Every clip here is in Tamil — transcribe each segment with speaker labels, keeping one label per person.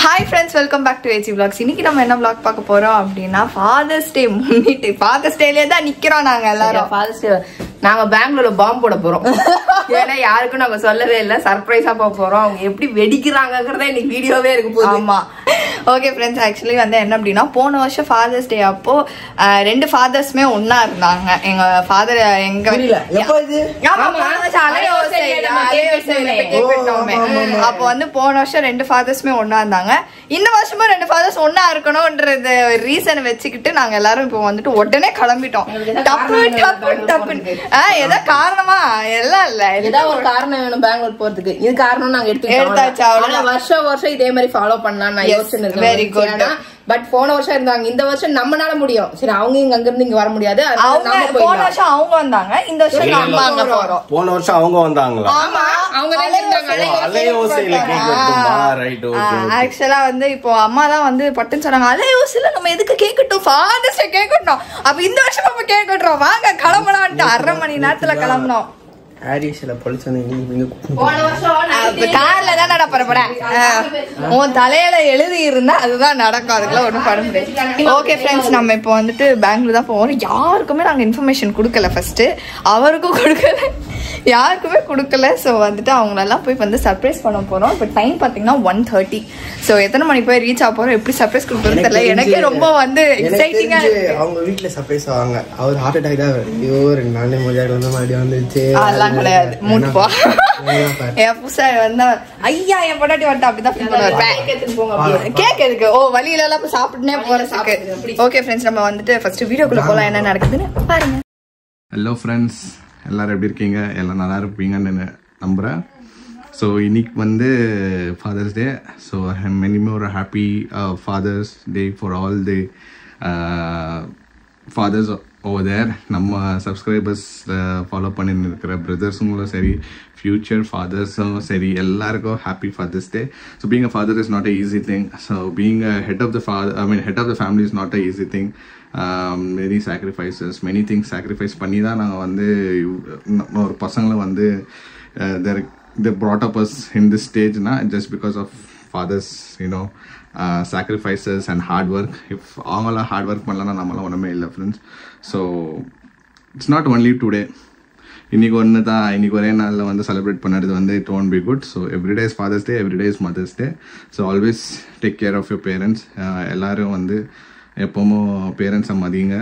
Speaker 1: Hi friends, welcome back to AG Vlogs. இன்னைக்கு நம்ம என்ன vlog பார்க்க போறோம் அப்படினா Father's Day முன்னிட்டு Father's Dayல தான் நிக்கிறோம் நாங்க எல்லாரும்.
Speaker 2: Father's Day நாங்க பெங்களூர்ல பாம்பு போட போறோம். ஏன்னா யாருக்கும் நாங்க சொல்லவே இல்ல, சர்ப்ரைஸா போறோம். அவங்க எப்படி வெடிக்கறாங்கங்கறத இன்னைக்கு வீடியோவே இருக்கு போகுது.
Speaker 1: ஆமா. ஓகே फ्रेंड्स, एक्चुअली வந்து என்ன அப்படினா போன வருஷம் Father's Day அப்போ ரெண்டு ஃாதர்ஸ்மே ஒண்ணா இருந்தாங்க. எங்க ஃாதர் எங்க
Speaker 2: எப்போ இது?
Speaker 1: ஆமா அப்போ வந்து போன வருஷம் ரெண்டு ஃாதர்ஸ்மே ஒண்ணா இருந்தாங்க. இந்த வருஷமும் ரெண்டு ஃாதர்ஸ் ஒண்ணா இருக்கணும்ன்றது ரீசன் வச்சுக்கிட்டு நாங்க எல்லாரும் இப்போ வந்துட்டு உடனே கிளம்பிட்டோம். டப்பு டப்பு டப்பு ஏதோ காரணமா எல்லாம் இல்ல,
Speaker 2: ஏதாவது ஒரு காரணம் வேணும் பெங்களூர் போறதுக்கு. இது காரணம் நாங்க
Speaker 1: எடுத்தாச்சு.
Speaker 2: வருஷம் இதே மாதிரி ஃபாலோ பண்ணலாம் நான் யோசிச்சுன்னு இருக்கேன்.
Speaker 1: Very good.
Speaker 2: பட் போன வருஷம் இருந்தாங்க, இந்த வருஷம் நம்மனால முடியும். சரி, அவங்க இங்க அங்க இருந்து இங்க வர முடியாது.
Speaker 1: போன வருஷம் அவங்க வந்தாங்க, இந்த வருஷம் நம்ம அங்க போறோம்.
Speaker 3: போன வருஷம் அவங்க வந்தாங்களா?
Speaker 2: ஆமா, அவங்க
Speaker 1: ஆக்சுவலா வந்து இப்போ அம்மா தான் வந்து பட்டுன்னு சொன்னாங்க, அலையோசில நம்ம எதுக்கு கேக்கட்டும், ஃாதர்ஸ் டே கேக்கட்டும். அப்ப இந்த வருஷம் நம்ம கேக்கட்டும், வாங்க கிளம்பலாம்ட்டு 1/2 மணி நேரத்துல கிளம்பணும். கார்ல தான் நட போறேன். உன் தலையில எழுதி இருந்தா அதுதான் நடக்கும், அதுக்குள்ள ஒண்ணும் பண்ண முடியாது. ஓகே ஃப்ரெண்ட்ஸ், நம்ம இப்போ வந்துட்டு பெங்களூர் தான் போறோம். யாருக்குமே நாங்க இன்ஃபர்மேஷன் கொடுக்கல, ஃபர்ஸ்ட் அவருக்கும் கொடுக்கல, யாருக்குமே கொடுக்கல. ஸோ வந்துட்டு அவங்களெல்லாம் போய் வந்து சர்ப்ரைஸ் பண்ண போறோம். இப்போ டைம் பார்த்தீங்கன்னா 1:30. ஸோ எத்தனை மணிக்கு போய் ரீச் ஆக போறோம், எப்படி சர்ப்ரைஸ் கொடுக்குறது தெரியல. எனக்கே ரொம்ப வந்து எக்ஸைட்டிங்கா இருக்கு.
Speaker 4: அவங்க வீட்டுல சர்ப்ரைஸ் ஆவாங்க. அவர் ஹார்ட் அட்டாக் தான். ஐயோ 2 நாள் மறுபடியும் வந்துச்சு.
Speaker 1: அதெல்லாம் கிடையாது, மூட்டுப்பா. என் புதுசா வந்தா ஐயா என் பொண்டாட்டி வந்துட்டு அப்படிதான் ஃபீல் பண்ணுவாரு. கேக் எதுக்கு? ஓ வழியில எல்லாம் சாப்பிட்டுனே போறதுக்கு. ஓகே ஃப்ரெண்ட்ஸ், நம்ம வந்துட்டு ஃபர்ஸ்ட் வீடியோக்குள்ள போலாம், என்ன நடக்குதுன்னு பாருங்க.
Speaker 3: ஹலோ ஃப்ரெண்ட்ஸ், எல்லாரும் எப்படி இருக்கீங்க? எல்லாம் நல்லா இருப்பீங்கன்னு நம்புகிறேன். ஸோ இன்னைக்கு வந்து father's day. So many more happy father's day for all the fathers over there. நம்ம சப்ஸ்கிரைபர்ஸ் ஃபாலோ பண்ணின்னு இருக்கிற பிரதர்ஸுங்களும் சரி, ஃபியூச்சர் ஃபாதர்ஸும் சரி, எல்லாருக்கும் happy father's day. So being a father is not a easy thing. So being a head of the head of the family is not a easy thing. Many sacrifices, many things sacrifice பண்ணி தான் நாங்கள் வந்து ஒரு பசங்களை வந்து they brought up us in this stage na, just because of fathers, you know, sacrifices and hard work. If avangala hard work pannala namala oname illa friends. So it's not only today, இன்னைக்கு ஒன்று தான், இன்னைக்கு ஒரே நாளில் வந்து செலிப்ரேட் பண்ணுறது வந்து it won't be good. So every day is Father's Day, every day is Mother's Day. So always take care of your parents. எல்லாரும் வந்து எப்போவும் பேரண்ட்ஸை மதிங்க,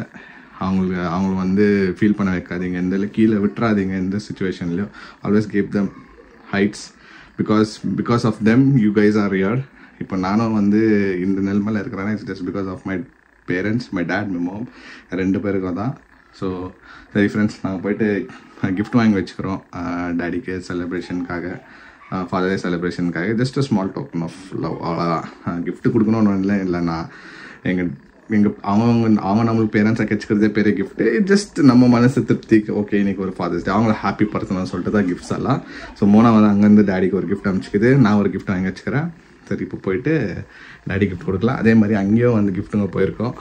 Speaker 3: அவங்கள வந்து ஃபீல் பண்ண வைக்காதீங்க, எந்த கீழே விட்டுறாதீங்க எந்த சுச்சுவேஷன்லையும். Always give them heights, because of them you guys are here. இப்போ நானும் வந்து இந்த நிலைமையில் இருக்கிறேன்னா it's just because of my parents, my dad, my mom, 2 பேருக்கும் தான். ஸோ சரி ஃப்ரெண்ட்ஸ், நாங்கள் போயிட்டு கிஃப்ட் வாங்கி வச்சுக்கிறோம் டேடிக்கு செலிப்ரேஷனுக்காக, ஃபாதர் டே செலிப்ரேஷனுக்காக. Just a small token of love, அவ்வளோதான். கிஃப்ட் கொடுக்கணும்னு இல்லை, நான் அவங்க நம்மளுக்கு பேரண்ட்ஸை கச்சிக்கிறதே பெரிய கிஃப்ட்டு. ஜஸ்ட் நம்ம மனசு திருப்திக்கு ஓகே இன்னைக்கு ஒரு ஃபாதர்ஸ் டே, அவங்கள ஹாப்பி படுத்தணும்னு சொல்லிட்டு தான் கிஃப்ட்ஸ் எல்லாம். ஸோ மோனாவது அங்கேருந்து டேடிக்கு ஒரு கிஃப்ட் அனுப்பிச்சிக்குது, நான் ஒரு கிஃப்ட் வாங்கி வச்சுக்கிறேன். சரி, இப்போ போயிட்டு டேடி கிஃப்ட் கொடுக்கலாம். அதே மாதிரி அங்கேயும் வந்து கிஃப்ட்டுங்க போயிருக்கோம்.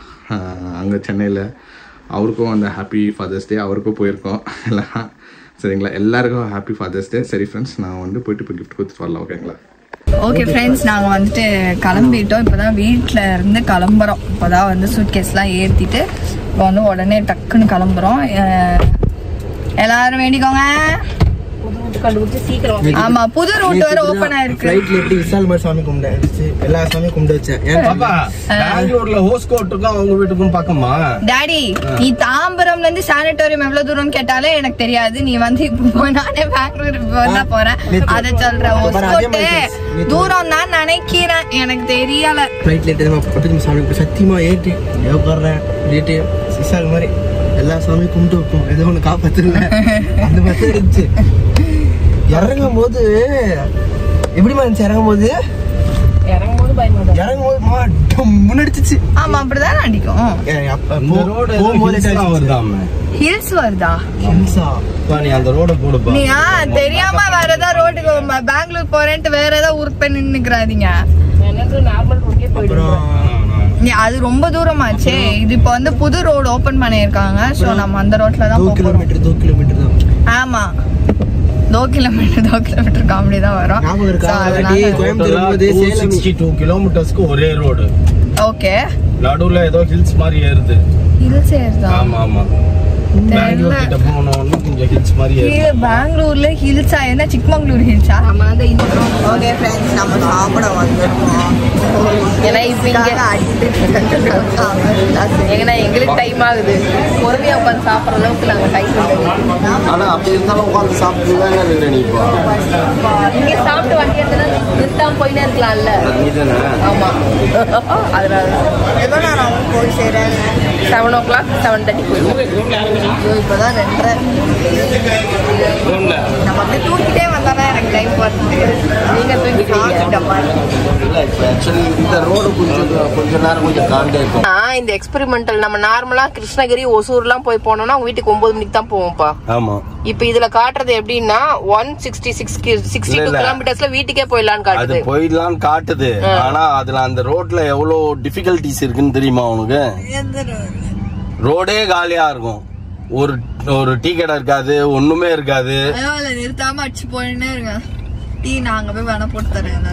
Speaker 3: அங்கே சென்னையில் அவருக்கும் அந்த ஹாப்பி ஃபாதர்ஸ் டே அவருக்கும் போயிருக்கோம் எல்லாம். சரிங்களா, எல்லாருக்கும் ஹாப்பி ஃபாதர்ஸ் டே. சரி ஃப்ரெண்ட்ஸ், நான் வந்து போயிட்டு இப்போ கிஃப்ட் கொடுத்துட்டு வரலாம், ஓகேங்களா?
Speaker 1: ஓகே ஃப்ரெண்ட்ஸ், நாங்கள் வந்துட்டு கிளம்பிட்டோம். இப்போ தான் வீட்டில் இருந்து கிளம்புறோம். இப்போ தான் வந்து சூட்கேஸ்லாம் ஏற்றிட்டு இப்போ வந்து உடனே டக்குன்னு கிளம்புறோம். எல்லாரும் வேண்டிக்கோங்க. ஆமா, புது ரூட் வேற ஓபன் ஆயிருக்கு.
Speaker 4: ஃளைட்ல எப்படி விசால் மாதிரி சாமி கும்பிட்டாச்சு, எல்லா சாமியும் கும்பிட்டு வச்சேன். ஏன் பாப்பா பெங்களூர்ல ஹோஸ் கோட் இருக்கு, அவங்க வீட்டுக்கும் பக்கமா?
Speaker 1: டாடி, நீ தாம்பரம்ல இருந்து சானிட்டோரியம் எவ்வளவு தூரம்னு கேட்டாலே எனக்கு தெரியாது. நீ வந்து இப்போ நானே பெங்களூர் வந்தா போறேன், அத சொல்றேன். ஹோஸ் கோட் தூரம் தான் நினைக்கிறேன், எனக்கு தெரியல.
Speaker 4: ஃளைட்ல எப்படி சாமி சத்தியமா ஏற்றி உட்கார்றேன், ஏற்றி விசால் மாதிரி எல்லா சாமியும் கும்பிட்டு வைப்போம், ஏதோ ஒண்ணு காப்பாத்துல அந்த மாதிரி இருந்துச்சு. இறங்கும் போது எப்படி இருந்துச்சு? இறங்கும் போது முன்னடிச்சு.
Speaker 1: ஆமா, அப்படிதான் அடிக்கும். ஹில்ஸ் வருதா? நீ தெரியாம வேற ஏதாவது ரோட்டுக்கு பெங்களூர் போறேன்ட்டு வேற ஏதாவது ஊருக்கு போய் நின்னுக்கிறாதீங்க. அது ரொம்ப தூரமாச்சே. இது இப்ப வந்து புது ரோடு ஓபன் பண்ணிருக்காங்க. சோ நம்ம அந்த ரோட்ல தான் போறோம். 2 கிலோமீட்டர் தான். ஆமா, கிலோமீட்டர் காமெடி தான் வரும்.
Speaker 4: ஞாபகம் இருக்கா? கோயம்புத்தூர்
Speaker 5: 62 கிலோமீட்டர்ஸ்க்கு ஒரே ரோடு.
Speaker 1: ஓகே.
Speaker 5: நடுவுல ஏதோ ஹில்ஸ் மாதிரி ஏறுது.
Speaker 1: ஹில்ஸ் ஏறுதா?
Speaker 5: ஆமா ஆமா. பெங்களூர் கிட்ட போனோம்னா கொஞ்சம் ஹில்ஸ் மாதிரி ஏறுது.
Speaker 1: பெங்களூர்ல ஹில்ஸா? என்ன சிக்மங்களூர் ஹில்ஸா? நம்ம வந்து இந்த ஓகே फ्रेंड्स நம்ம சாப்பிட வந்திருக்கோம். ஏன்னா இப்போ இங்க
Speaker 2: ஏன்னா எங்களுக்கு டைம் ஆகுது. பொறுமையா உட்காந்து சாப்பிட்ற அளவுக்கு நாங்க டைம் இல்லை.
Speaker 5: ஆனா அப்படி இருந்தாலும் உட்காந்து சாப்பிட்டு தானே இருக்கிற நீ இப்போ.
Speaker 2: இங்க சாப்பிட்டு வண்டி எடுத்துனா நிறுத்தாம போயினே இருக்கலாம்ல.
Speaker 5: நீதானே?
Speaker 2: ஆமா. அதனால
Speaker 1: எவ்வளோ நேரம் போய் சேரேன்?
Speaker 2: 7 o'clock 7:30 போயிடும்.
Speaker 1: இப்போதான் 2:30. நம்ம அப்படியே தூக்கிட்டே வந்தாதான் எனக்கு டைம் பார்த்து.
Speaker 2: நீங்க தூங்கிட்டீங்க.
Speaker 5: இந்த ரோடு கொஞ்ச நேரம் கொஞ்சம் காண்டே இருக்கும்.
Speaker 2: இந்த எக்ஸ்பெரிமெண்டல் நம்ம நார்மலா கிருஷ்ணகிரி ஒசூர்லாம் போய் போனோம்னா உங்க வீட்டுக்கு 9 மணிக்கு தான் போவோம்ப்பா.
Speaker 5: ஆமா.
Speaker 2: இப்ப இதுல காட்டுறது எப்படின்னா 162 கிலோமீட்டர்ஸ்ல வீட்டுக்கே போயிடலான்னு காட்டுது.
Speaker 5: அது போயிடலான்னு காட்டுது. ஆனா அதுல அந்த ரோட்ல எவ்வளவு டிஃபிகல்டிஸ் இருக்குன்னு தெரியுமா உனக்கு? ரோடே காலியா இருக்கும். ஒரு டீ கடை இருக்காது, ஒண்ணுமே இருக்காது.
Speaker 1: நிறுத்தாம அடிச்சு போயின்னே இருங்க. டீ நாங்க போய் வேணா போட்டு தரேன்.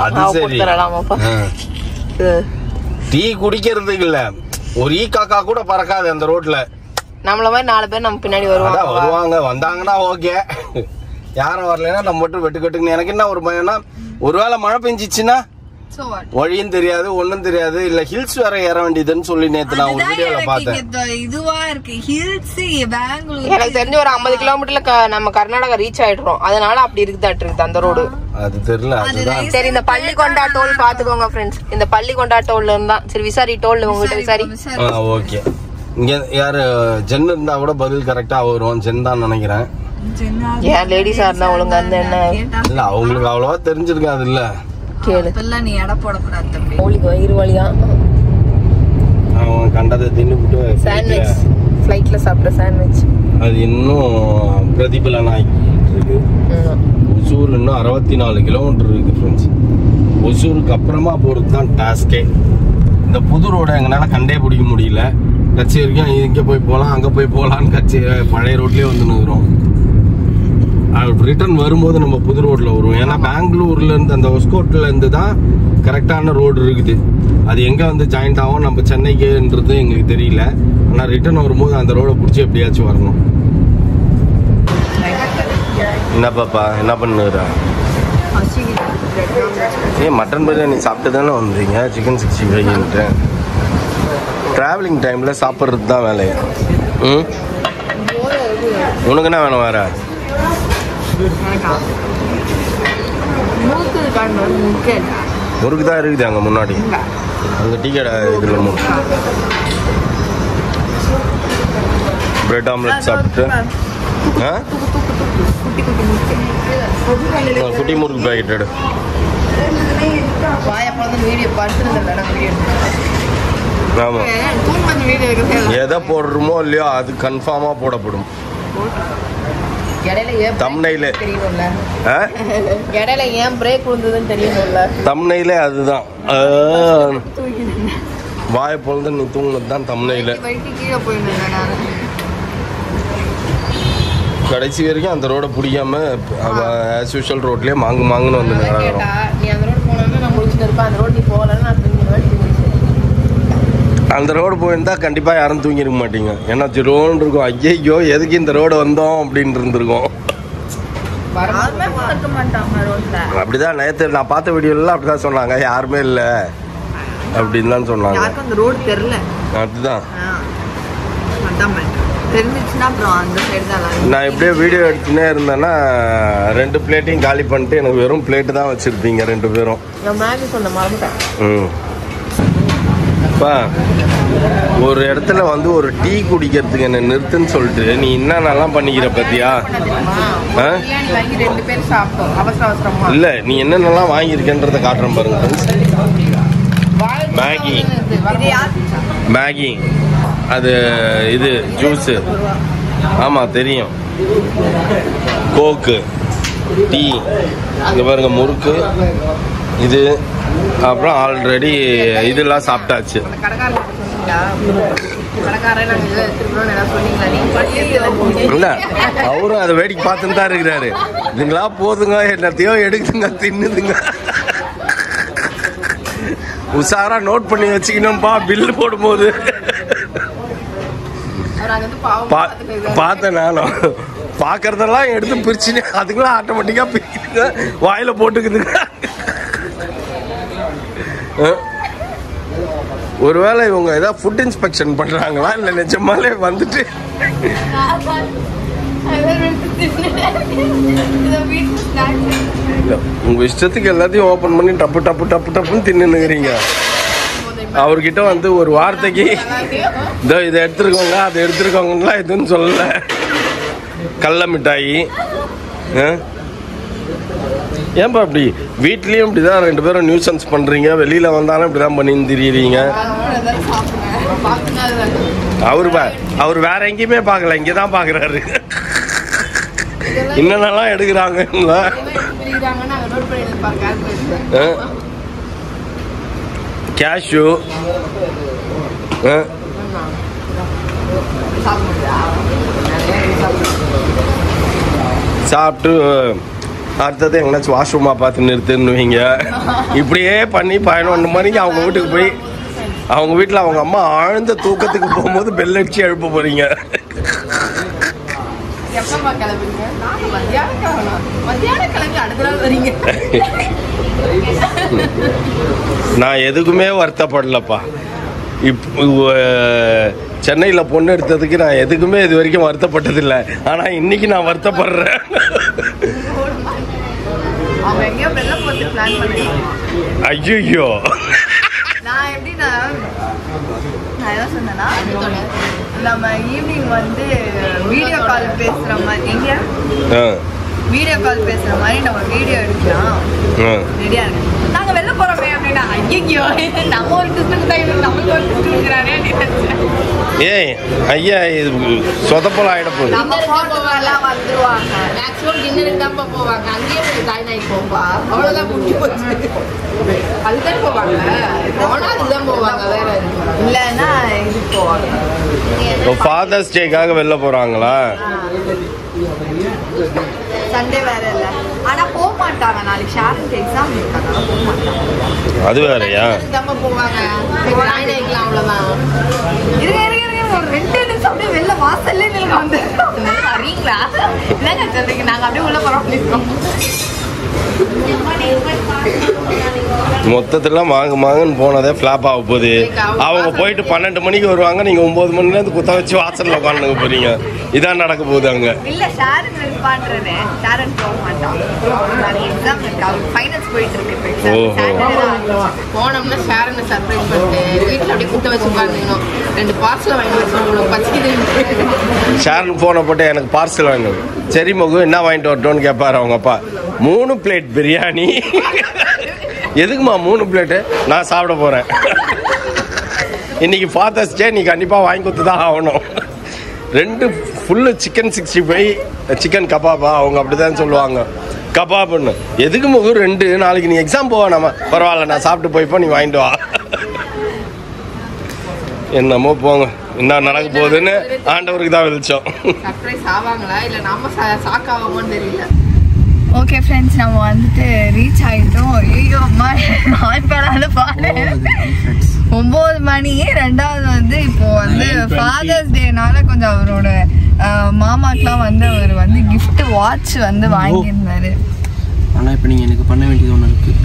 Speaker 5: அது சரி. டீ குடிக்கிறதுக்கு இல்ல, ஒரு ஈ காக்கா கூட பறக்காது அந்த ரோட்ல.
Speaker 2: நம்மள மாதிரி 4 பேர் நம்ம பின்னாடி
Speaker 5: வருவாங்க. வந்தாங்கன்னா ஓகே, யாரும் வரலன்னா நம்ம மட்டும் வெட்டுக்கட்டுங்க. எனக்கு என்ன ஒரு பயம்னா, ஒருவேளை மழை பெஞ்சிச்சுன்னா வழியும் தெரியாது, ஒண்ணும் தெரியாது. இல்ல ஹில்ஸ் வேற ஏற வேண்டியதுன்னு சொல்லி நேத்து நான் ஒரு வீடியோல பார்த்தேன்.
Speaker 1: இதுவா இருக்கு ஹில்ஸ் பெங்களூர்.
Speaker 2: எனக்கு தெரிஞ்ச ஒரு 50 கிலோமீட்டர்ல நம்ம கர்நாடகா ரீச் ஆயிடுறோம். அதனால அப்படி இருக்குதாட்டு அந்த ரோடு.
Speaker 5: அது தெரியல. அதுதான்
Speaker 2: சரி. இந்த பள்ளிகொண்டா டோல் பாத்துக்கோங்க ஃப்ரெண்ட்ஸ். இந்த பள்ளிகொண்டா டோல்ல இருந்தா சரி. விசாரி டோல் உங்ககிட்ட விசாரி.
Speaker 5: ஓகே. இங்க யாரு ஜென் இருந்தா கூட பதில் கரெக்டா வரும். ஜென் தான் நினைக்கிறேன்.
Speaker 2: ஏன் லேடிஸா இருந்தா ஒழுங்கா இருந்தா என்ன
Speaker 5: இல்ல, அவங்களுக்கு அவ்வளவா தெரிஞ்சிருக்காது இல்ல.
Speaker 2: கேளு.
Speaker 1: நீ எடை போடக்கூடாது.
Speaker 2: அவங்களுக்கு வயிறு வலியா
Speaker 5: அவன் கண்டதை தின்னுபிட்டு
Speaker 2: சாண்ட்விச் ஃப்ளைட்ல சாப்பிட்ற சாண்ட்விச்
Speaker 5: அது இன்னும் பிரதிபலன் ஆகிட்டு இருக்கு. ஒசூர் இன்னும் 64 கிலோமீட்டர் இருக்கு ஃப்ரெண்ட்ஸ். ஒசூருக்கு அப்புறமா போறது தான் டாஸ்கே. இந்த புது ரோட எங்களால கண்டே பிடிக்க முடியல. கட்சி வரைக்கும் இங்க போய் போகலாம், அங்க போய் போகலான்னு கட்சி பழைய ரோட்லயே வந்து நிற்கிறோம். ரிட்டர்ன் வரும்போது நம்ம புது ரோட்ல வருவோம். ஏன்னா பெங்களூர்ல இருந்து அந்த ஒஸ்கோட்ல இருந்து தான் கரெக்டான ரோடு இருக்குது. அது எங்க வந்து ஜாயிண்ட் ஆகும் நம்ம சென்னைக்குன்றது எங்களுக்கு தெரியல. ஆனா ரிட்டர்ன் வரும்போது அந்த ரோட பிடிச்சி எப்படியாச்சும் வரணும். என்ன பாப்பா என்ன பண்ணுற? மட்டன் பிரியாணி சாப்பிட்டு தானே வந்தீங்க. சிக்கன் 65 டிராவலிங் டைம்ல சாப்பிட்றது தான் வேலையா? உனக்கு என்ன வேணும் வேற? முறுக்கு தான் இருக்குது அங்க முன்னாடி. அந்த டீ கடை இதுல முறுக்கு. பிரெட் ஆம்லெட் சாப்பிட்டு குட்டி முறுக்கு பாக்கெட் எடு. ஆமா, எதை போடுறோமோ இல்லையோ அது கன்ஃபார்மா போடப்படும். தம்னையில அதுதான் வாய பொழுது நீ தூங்குனது தான் தம்னையில. கடைசி வரைக்கும் அந்த ரோட பிடிக்காம ஆஸ் யூஷுவல் ரோட்லயே மாங்குன்னு வந்து அந்த ரோடு போயிருந்தா கண்டிப்பா யாரும் தூங்கிருக்க மாட்டீங்க. ஏன்னா ஜிரோன்னு இருக்கும். ஐயோ எதுக்கு இந்த ரோடு வந்தோம் அப்படின்னு இருந்திருக்கும். அப்படிதான் நேற்று நான் பார்த்த வீடியோலாம் அப்படிதான் சொன்னாங்க. யாருமே இல்லை அப்படின்னு தான் சொன்னாங்க. அதுதான் நான் எப்படியோ வீடியோ எடுத்துனே இருந்தேன்னா 2 பிளேட்டையும் காலி பண்ணிட்டு எனக்கு வெறும் பிளேட்டு தான் வச்சிருப்பீங்க 2 பேரும். ஒரு இடத்துல வந்து ஒரு டீ குடிக்கிறதுக்கு என்ன நிறுத்துன்னு சொல்லிட்டு நீ என்னென்னலாம் பண்ணிக்கிற பத்தியா? இல்ல நீ என்னென்னலாம் வாங்கியிருக்கன்றத காட்டுறேன் பாருங்க. மேகி அது இது ஜூஸு, ஆமா தெரியும், கோக்கு, டீ, இங்க பாருங்க முறுக்கு, இது அப்புறம் ஆல்ரெடி இதெல்லாம் சாப்பிட்டாச்சு.
Speaker 2: கடைக்காரன் நாங்க இதை எடுத்துருக்கோம் ஏதாவது சொன்னீங்களா நீங்க
Speaker 5: இல்ல அவரும் அதை வேடிக்கை பார்த்துன்னு தான் இருக்கிறாரு. இதுங்களா போதுங்க என்னத்தையோ எடுக்குதுங்க தின்னுதுங்க. உஷாரா நோட் பண்ணி வச்சுக்கணும்பா பில்லு போடும்போது. பார்த்தேன் நானும் பாக்குறதெல்லாம் எடுத்து பிரிச்சுன்னு அதுக்கெல்லாம் ஆட்டோமேட்டிக்கா பிரிக்குதுங்க வாயில போட்டுக்குதுங்க. ஒருவேளை இவங்க ஏதாவது ஃபுட் இன்ஸ்பெக்ஷன் பண்றாங்களா இல்ல நிஜமாலே வந்துட்டு உங்க இஷ்டத்துக்கு எல்லாத்தையும் ஓபன் பண்ணி டப்பு டப்பு டப்பு டப்புன்னு தின்னுக்கிறீங்க. அவர்கிட்ட வந்து ஒரு வார்த்தைக்கு இதோ இதை எடுத்துருக்கோங்க அதை எடுத்துருக்கோங்கலாம் எதுன்னு சொல்லல. கடல மிட்டாயி ஏன்பா அப்படி வீட்லயும் இப்படிதான் 2 பேரும் நியூசன்ஸ் பண்றீங்க, வெளியில வந்தாலும் இப்படிதான் பண்ணி திரியுறீங்க. அவர் வேற எங்கேயுமே பார்க்கல, இங்கதான் பாக்குறாரு. என்னென்னலாம் எடுக்கிறாங்க கேஷ்யூ சாப்பிட்டு அடுத்தது எங்கேனாச்சும் வாஷ்ரூமா பார்த்து நிறுத்துன்னுவீங்க. இப்படியே பண்ணி 11 மணிக்கு அவங்க வீட்டுக்கு போய் அவங்க வீட்டில் அவங்க அம்மா ஆழ்ந்த தூக்கத்துக்கு போகும்போது பெல் அடிச்சு எழுப்ப போறீங்க. நான் எதுக்குமே வருத்தப்படலப்பா. சென்னையில் பொண்ணு எடுத்ததுக்கு நான் எதுக்குமே இது வரைக்கும் வருத்தப்பட்டதில்லை. ஆனால் இன்னைக்கு நான் வருத்தப்படுறேன். ஐயோ
Speaker 1: நான் எப்படின்னா நான் என்ன சொன்னேன்னா நம்ம ஈவினிங் வந்து வீடியோ கால் பேசுற மாதிரி எங்க வீடியோ கால் பேசுற மாதிரி நம்ம வீடியோ எடுக்கலாம் ரெடியா இருக்கு. நாங்க வெளில போறோமே அப்படின்னா ஐயோ நம்ம ஒரு டிஸ்டன்ஸ் தான் நமக்கு ஒரு டிஸ்டன்ஸ்றானே நினைச்சேன்.
Speaker 5: ஏய் ஐயா இது சொதப்பல ஆயிட போகுது.
Speaker 1: நம்ம போறவங்கலாம் வந்துருவாங்க.
Speaker 2: மேக்ஸிமம் டின்னருக்கு தான் போவாங்க. அங்கேயே போய் ஜாயின் ஆகி போவா. அவ்வளோதான் முடிஞ்சு போச்சு. அதுதான் போவாங்க. போனா அதுதான் போவாங்க. வேற
Speaker 1: இல்லைன்னா இது போவாங்க.
Speaker 5: ஃபாதர்ஸ் டேக்காக வெளில போறாங்களா?
Speaker 1: சண்டே வேற இல்ல. ஆனா போக மாட்டாங்க. நாளைக்கு ஷாரன் எக்ஸாம் இருக்காங்க. போக மாட்டாங்க.
Speaker 5: அது வேறயா?
Speaker 2: நம்ம போவாங்க. ஜாயின் ஆகிக்கலாம் அவ்வளோதான்.
Speaker 1: இருங்க ஒரு 2 நிமிஷம் அப்படியே வெளில வாசல்ல நீங்க வந்து வரீங்களா? என்னங்க சொல்றீங்க? நாங்க அப்படியே உள்ள போறோம்.
Speaker 5: மொத்தத்துல மாங்கன்னு போனதே ஃபிளாப் ஆக போகுது. அவங்க போயிட்டு 12 மணிக்கு வருவாங்க, நீங்க 9 மணிலேருந்து குத்த வச்சு வாசல்ல உட்காந்து போறீங்க. இதான் நடக்க போகுது அங்க.
Speaker 1: இல்ல ஷாரன் இருப்பான்றதே. ஷாரன் போக மாட்டான். நாளைக்கு எக்ஸாம் இருக்கு. அவருக்கு ஃபைனல்ஸ் போயிட்டு இருக்கு.
Speaker 2: போனோம்னா ஷாரனை சர்ப்ரைஸ் பண்ணிட்டு வீட்டில் அப்படியே குத்த வச்சு உட்காந்துக்கணும். 2 பார்சல் வாங்கி வச்சு பச்சிக்கிட்டு
Speaker 5: ஷாரன் போன போட்டு எனக்கு பார்சல் வாங்கணும். சரி மகு என்ன வாங்கிட்டு வரட்டோன்னு கேட்பாரு அவங்க அப்பா. 3 பிளேட் பிரியாணி. எதுக்குமா 3 பிளேட்டு? நான் சாப்பிட போறேன். இன்னைக்கு ஃபாதர்ஸ் டே, நீ கண்டிப்பா வாங்கி கொடுத்து தான் ஆகணும். 2 ஃபுல்லு சிக்கன் 65 சிக்கன் கபாபா அவங்க அப்படிதான் சொல்லுவாங்க. கபாப்னு எதுக்கு முகு 2? நாளைக்கு நீ எக்ஸாம் போவா. நம்ம பரவாயில்ல நான் சாப்பிட்டு போய்ப்போ நீ வாங்கிட்டு வா. என்னமோ போங்க, என்ன நடக்க போகுதுன்னு ஆண்டவருக்கு தான் வெளிச்சோம்.
Speaker 2: சர்ப்ரைஸ் ஆவாங்களா இல்லை நாம ஷாக் ஆகாமோன்னு தெரியல.
Speaker 1: ஓகே ஃப்ரெண்ட்ஸ், நம்ம வந்துட்டு ரீச் ஆகிட்டோம். ஐயோ அம்மா நாய்ப்படாத பாடு. 9 மணி. 2வது வந்து இப்போ வந்து ஃபாதர்ஸ் டேனால கொஞ்சம் அவரோட மாமாக்கெலாம் வந்து அவர் வந்து கிஃப்ட் வாட்ச் வந்து வாங்கியிருந்தாரு.
Speaker 4: ஆனால் இப்போ நீங்கள் எனக்கு பண்ண வேண்டியது ஒன்று இருக்குது.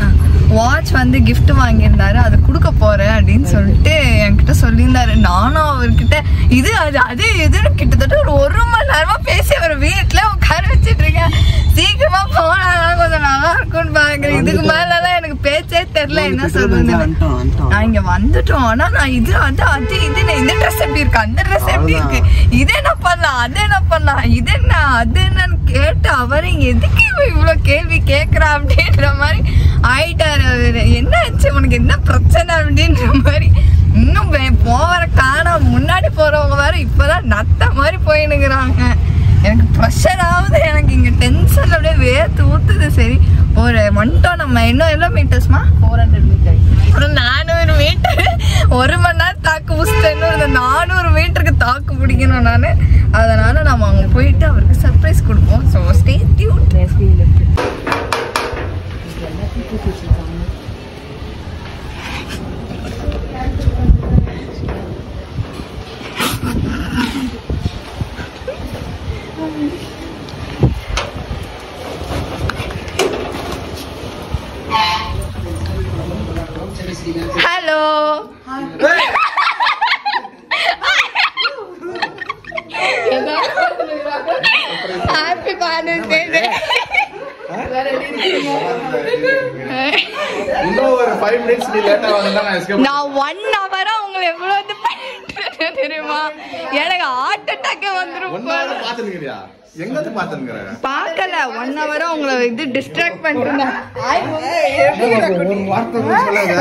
Speaker 1: வாட்ச் வந்து கிஃப்ட் வாங்கியிருந்தாரு. அதை கொடுக்க போறேன் அப்படின்னு சொல்லிட்டு என்கிட்ட சொல்லியிருந்தாரு. நானும் அவர்கிட்ட இது அது எதுன்னு கிட்டத்தட்ட ஒரு 1 மணி நேரமா பேசி அவர் வீட்டுல உட்கார வச்சுட்டு இருக்கேன். சீக்கிரமா போனா கொஞ்சம் நல்லா இருக்கும்னு பாக்குறேன். இதுக்கு மேலதான் எனக்கு பேச்சே தெரியல என்ன சொல்றது. நான் இங்க வந்துட்டோம். ஆனா நான் இது வந்து அது இது இந்த ட்ரெஸ் எப்படி இருக்கு, அந்த ட்ரெஸ் எப்படி இருக்கு, இது என்ன பண்ணலாம், அது என்ன பண்ணலாம், இது என்ன அது என்னன்னு கேட்டு அவரை எதுக்கு இவ்வளவு கேள்வி கேட்கறா அப்படின்ற மாதிரி ஆயிட்டாரு. என்ன ஆச்சு உனக்கு, என்ன பிரச்சனை அப்படின்ற மாதிரி. இன்னும் போற காணோம். முன்னாடி போறவங்க வேற இப்பதான் நத்த மாதிரி போயினுக்குறாங்க. எனக்கு ப்ரெஷர் ஆகுது. எனக்கு இங்க டென்ஷன் அப்படியே வேர்த்து ஊத்துது. சரி ஒரு வந்துட்டோம். நம்ம இன்னும் எவ்வளோ மீட்டர்ஸ்மா? 400 மீட்டர். ஒரு 400 மீட்டர் 1 மணி நேரம் தாக்கு ஊசுட்டு இன்னும் 400 மீட்டருக்கு தாக்கு பிடிக்கணும் நான். அதனால நம்ம அங்க போயிட்டு அவருக்கு சர்ப்ரைஸ் கொடுப்போம். So stay tune. Hello happy father's day.
Speaker 3: இன்னும் ஒரு 5 minutes நீ லேட்டா வந்தா நான் எஸ்கேப்.
Speaker 1: நான் 1 hour உங்களை எவ்வளவு வந்து பண்ணிட்டேன் தெரியுமா? எனக்கு ஹார்ட் அட்டாக்கே வந்துரும்.
Speaker 3: 1 hour பாத்துக்கிறியா? எங்க வந்து பாத்துங்கற?
Speaker 1: பார்க்கல 1 hour உங்களை இது டிஸ்ட்ராக்ட் பண்ணிட்டேன்.
Speaker 3: ஒரு வார்த்தை சொல்லாத.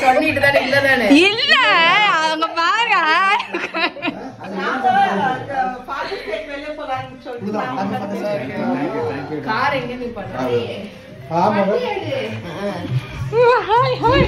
Speaker 2: சொல்லிட்டு தானே இல்ல தானே
Speaker 1: இல்ல அவங்க பாருங்க.
Speaker 2: கார் எங்க நீ பண்ற?
Speaker 1: Hi hi